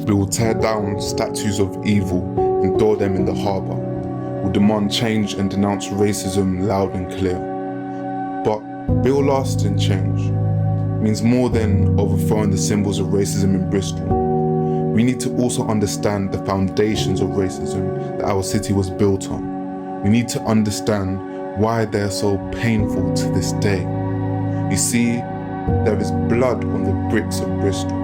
We will tear down statues of evil and throw them in the harbour. We'll demand change and denounce racism loud and clear. But real lasting change means more than overthrowing the symbols of racism in Bristol. We need to also understand the foundations of racism that our city was built on. We need to understand why they are so painful to this day. You see, there is blood on the bricks of Bristol.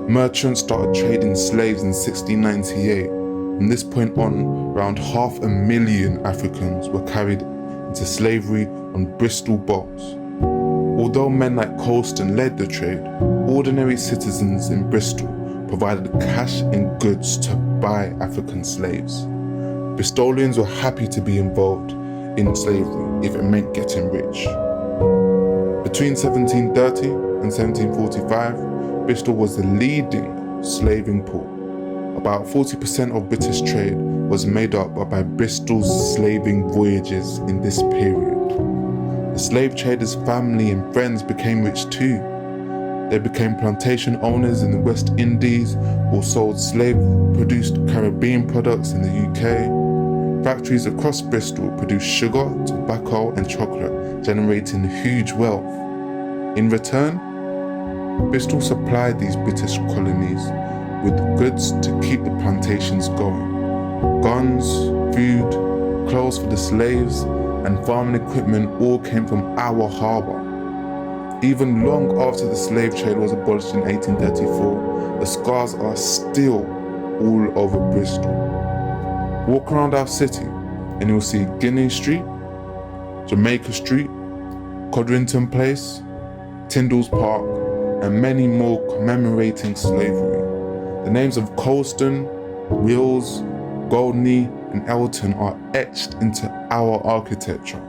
Merchants started trading slaves in 1698. From this point on, around 500,000 Africans were carried into slavery on Bristol boats. Although men like Colston led the trade, ordinary citizens in Bristol provided cash and goods to buy African slaves. Bristolians were happy to be involved in slavery if it meant getting rich. Between 1730 and 1745, Bristol was the leading slaving port. About 40% of British trade was made up by Bristol's slaving voyages in this period. The slave traders' family and friends became rich too. They became plantation owners in the West Indies or sold slave-produced Caribbean products in the UK. Factories across Bristol produced sugar, tobacco and chocolate, generating huge wealth. In return, Bristol supplied these British colonies with goods to keep the plantations going. Guns, food, clothes for the slaves, and farming equipment all came from our harbour. Even long after the slave trade was abolished in 1834, the scars are still all over Bristol. Walk around our city and you'll see Guinea Street, Jamaica Street, Codrington Place, Tyndall's Park, and many more commemorating slavery. The names of Colston, Wills, Goldney, and Elton are etched into our architecture.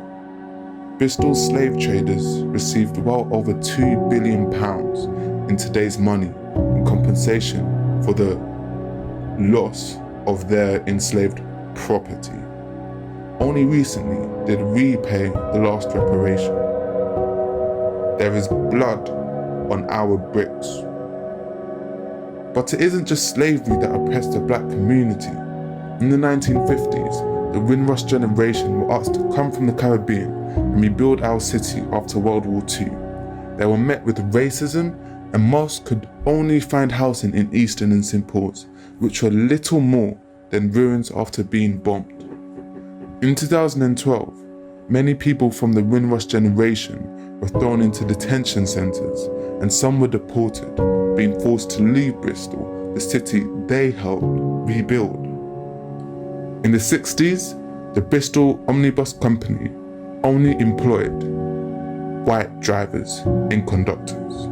Bristol's slave traders received well over £2 billion in today's money in compensation for the loss of their enslaved property. Only recently did we pay the last reparation. There is blood on our bricks. But it isn't just slavery that oppressed the black community. In the 1950s, the Windrush generation were asked to come from the Caribbean and rebuild our city after World War II. They were met with racism, and most could only find housing in Easton and St. Paul's, which were little more than ruins after being bombed. In 2012, many people from the Windrush generation were thrown into detention centres, and some were deported, being forced to leave Bristol, the city they helped rebuild. In the 60s, the Bristol Omnibus Company only employed white drivers and conductors.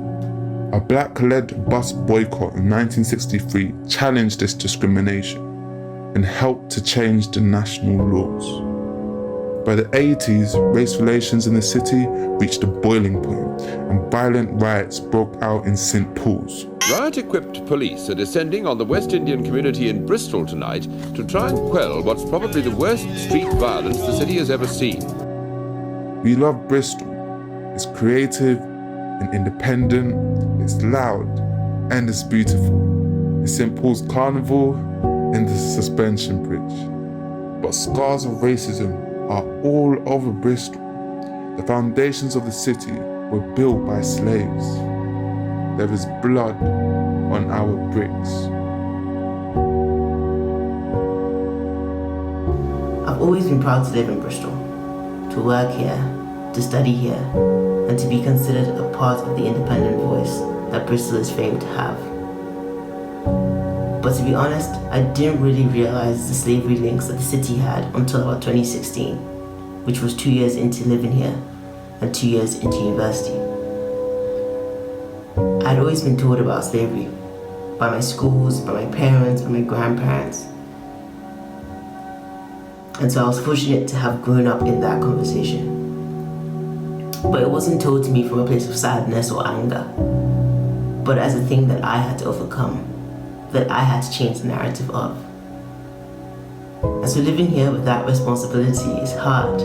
A black-led bus boycott in 1963 challenged this discrimination and helped to change the national laws. By the 80s, race relations in the city reached a boiling point, and violent riots broke out in St. Paul's. Riot-equipped police are descending on the West Indian community in Bristol tonight to try and quell what's probably the worst street violence the city has ever seen. We love Bristol. It's creative and independent, it's loud, and it's beautiful. It's St. Paul's Carnival and the Suspension Bridge. But scars of racism are all over Bristol. The foundations of the city were built by slaves. There is blood on our bricks. I've always been proud to live in Bristol, to work here, to study here, and to be considered a part of the independent voice that Bristol is famed to have. But to be honest, I didn't really realize the slavery links that the city had until about 2016, which was 2 years into living here and 2 years into university. I'd always been taught about slavery by my schools, by my parents, by my grandparents. And so I was fortunate to have grown up in that conversation. But it wasn't told to me from a place of sadness or anger, but as a thing that I had to overcome, that I had to change the narrative of. And so living here with that responsibility is hard.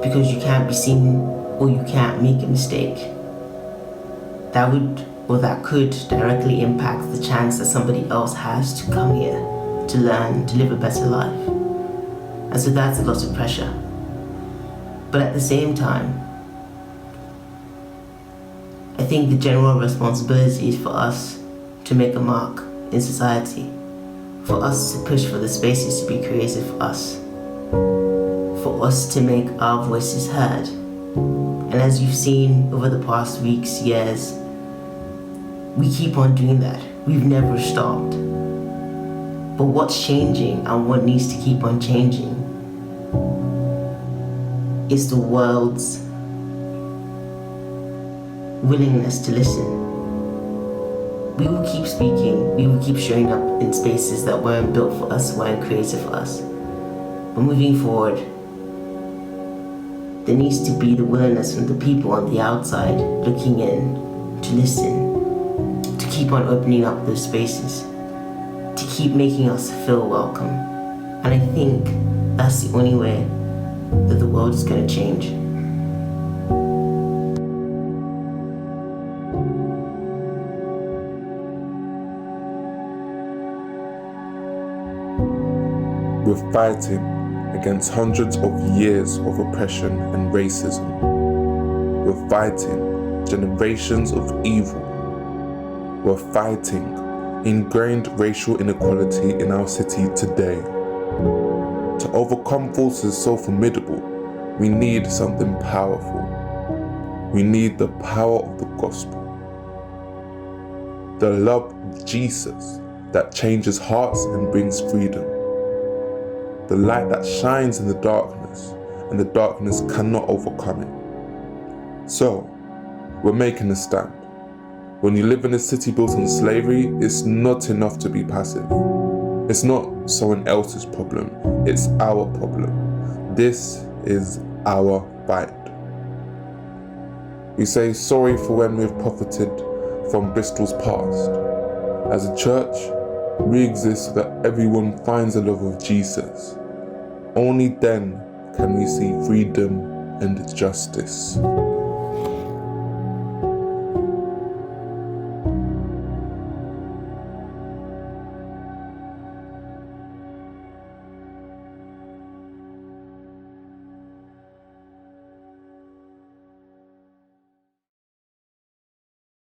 because you can't be seen or you can't make a mistake. That could directly impact the chance that somebody else has to come here, to learn, to live a better life. And so that's a lot of pressure. But at the same time, I think the general responsibility is for us to make a mark in society, for us to push for the spaces to be created for us, for us to make our voices heard. And as you've seen over the past weeks, years, we keep on doing that. We've never stopped. But what's changing and what needs to keep on changing is the world's willingness to listen. We will keep speaking, we will keep showing up in spaces that weren't built for us, weren't created for us. But moving forward, there needs to be the willingness from the people on the outside looking in to listen, to keep on opening up those spaces, to keep making us feel welcome. And I think that's the only way that the world is going to change. We're fighting against hundreds of years of oppression and racism. We're fighting generations of evil. We're fighting ingrained racial inequality in our city today. To overcome forces so formidable, we need something powerful. We need the power of the gospel. The love of Jesus that changes hearts and brings freedom. The light that shines in the darkness, and the darkness cannot overcome it. So, we're making a stand. When you live in a city built on slavery, it's not enough to be passive. It's not someone else's problem, it's our problem. This is our fight. We say sorry for when we've profited from Bristol's past. As a church, we exist so that everyone finds the love of Jesus. Only then can we see freedom and justice.